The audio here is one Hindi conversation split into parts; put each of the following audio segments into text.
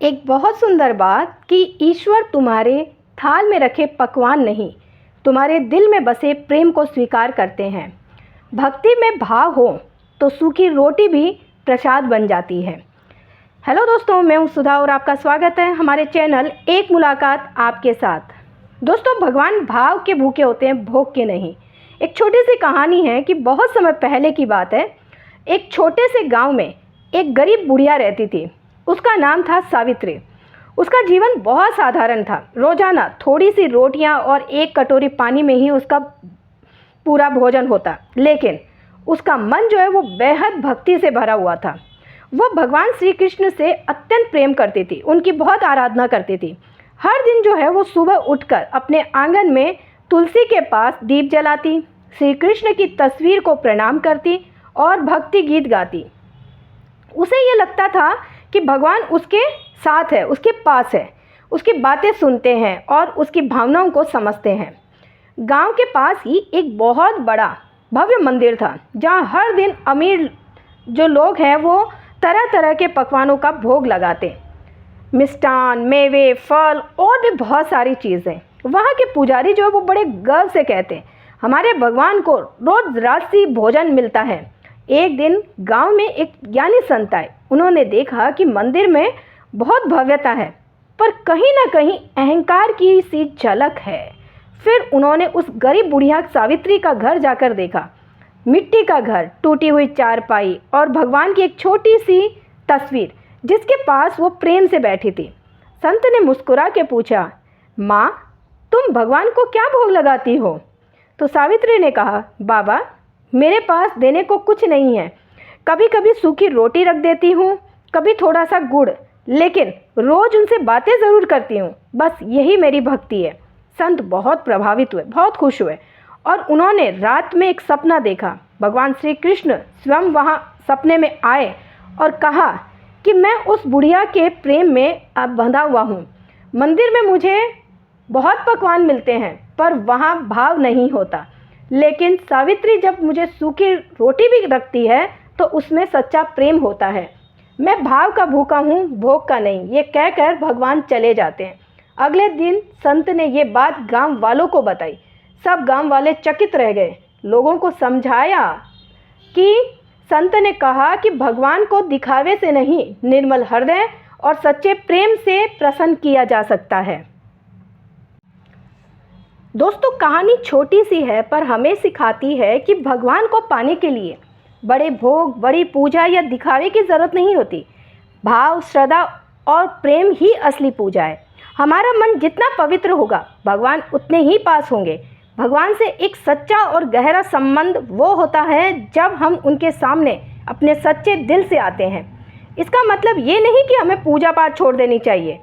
एक बहुत सुंदर बात कि ईश्वर तुम्हारे थाल में रखे पकवान नहीं, तुम्हारे दिल में बसे प्रेम को स्वीकार करते हैं। भक्ति में भाव हो तो सूखी रोटी भी प्रसाद बन जाती है। हेलो दोस्तों, मैं हूं सुधा और आपका स्वागत है हमारे चैनल एक मुलाकात आपके साथ। दोस्तों, भगवान भाव के भूखे होते हैं, भोग के नहीं। एक छोटी सी कहानी है कि बहुत समय पहले की बात है। एक छोटे से गांव में एक गरीब बुढ़िया रहती थी। उसका नाम था सावित्री। उसका जीवन बहुत साधारण था। रोजाना थोड़ी सी रोटियां और एक कटोरी पानी में ही उसका पूरा भोजन होता, लेकिन उसका मन जो है वो बेहद भक्ति से भरा हुआ था। वो भगवान श्री कृष्ण से अत्यंत प्रेम करती थी, उनकी बहुत आराधना करती थी। हर दिन जो है वो सुबह उठकर अपने आंगन में तुलसी के पास दीप जलाती, श्री कृष्ण की तस्वीर को प्रणाम करती और भक्ति गीत गाती। उसे ये लगता था कि भगवान उसके साथ है, उसके पास है, उसकी बातें सुनते हैं और उसकी भावनाओं को समझते हैं। गांव के पास ही एक बहुत बड़ा भव्य मंदिर था, जहां हर दिन अमीर जो लोग हैं वो तरह तरह के पकवानों का भोग लगाते। मिष्ठान, मेवे, फल और भी बहुत सारी चीज़ें। वहाँ के पुजारी जो है वो बड़े गर्व से कहते हैं, हमारे भगवान को रोज़ राजसी भोजन मिलता है। एक दिन गांव में एक ज्ञानी संत आए। उन्होंने देखा कि मंदिर में बहुत भव्यता है, पर कहीं ना कहीं अहंकार की सी झलक है। फिर उन्होंने उस गरीब बुढ़िया सावित्री का घर जाकर देखा। मिट्टी का घर, टूटी हुई चारपाई और भगवान की एक छोटी सी तस्वीर जिसके पास वो प्रेम से बैठी थी। संत ने मुस्कुरा के पूछा, माँ, तुम भगवान को क्या भोग लगाती हो? तो सावित्री ने कहा, बाबा, मेरे पास देने को कुछ नहीं है। कभी कभी सूखी रोटी रख देती हूँ, कभी थोड़ा सा गुड़, लेकिन रोज उनसे बातें ज़रूर करती हूँ। बस यही मेरी भक्ति है। संत बहुत प्रभावित हुए, बहुत खुश हुए और उन्होंने रात में एक सपना देखा। भगवान श्री कृष्ण स्वयं वहाँ सपने में आए और कहा कि मैं उस बुढ़िया के प्रेम में अब बंधा हुआ हूँ। मंदिर में मुझे बहुत पकवान मिलते हैं, पर वहाँ भाव नहीं होता, लेकिन सावित्री जब मुझे सूखी रोटी भी रखती है तो उसमें सच्चा प्रेम होता है। मैं भाव का भूखा हूँ, भोग का नहीं। ये कहकर भगवान चले जाते हैं। अगले दिन संत ने ये बात गांव वालों को बताई। सब गांव वाले चकित रह गए। लोगों को समझाया कि संत ने कहा कि भगवान को दिखावे से नहीं, निर्मल हृदय और सच्चे प्रेम से प्रसन्न किया जा सकता है। दोस्तों, कहानी छोटी सी है, पर हमें सिखाती है कि भगवान को पाने के लिए बड़े भोग, बड़ी पूजा या दिखावे की ज़रूरत नहीं होती। भाव, श्रद्धा और प्रेम ही असली पूजा है। हमारा मन जितना पवित्र होगा, भगवान उतने ही पास होंगे। भगवान से एक सच्चा और गहरा संबंध वो होता है जब हम उनके सामने अपने सच्चे दिल से आते हैं। इसका मतलब ये नहीं कि हमें पूजा पाठ छोड़ देनी चाहिए,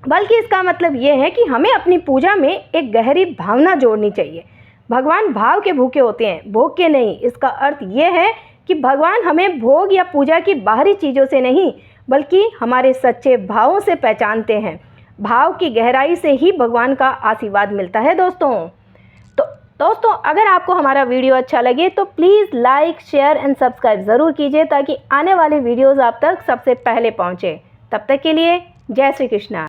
बल्कि इसका मतलब ये है कि हमें अपनी पूजा में एक गहरी भावना जोड़नी चाहिए। भगवान भाव के भूखे होते हैं, भोग के नहीं। इसका अर्थ ये है कि भगवान हमें भोग या पूजा की बाहरी चीज़ों से नहीं, बल्कि हमारे सच्चे भावों से पहचानते हैं। भाव की गहराई से ही भगवान का आशीर्वाद मिलता है दोस्तों। तो दोस्तों, अगर आपको हमारा वीडियो अच्छा लगे तो please like, share and subscribe ज़रूर कीजिए, ताकि आने वाली वीडियोज़ आप तक सबसे पहले पहुँचे। तब तक के लिए जय श्री कृष्णा।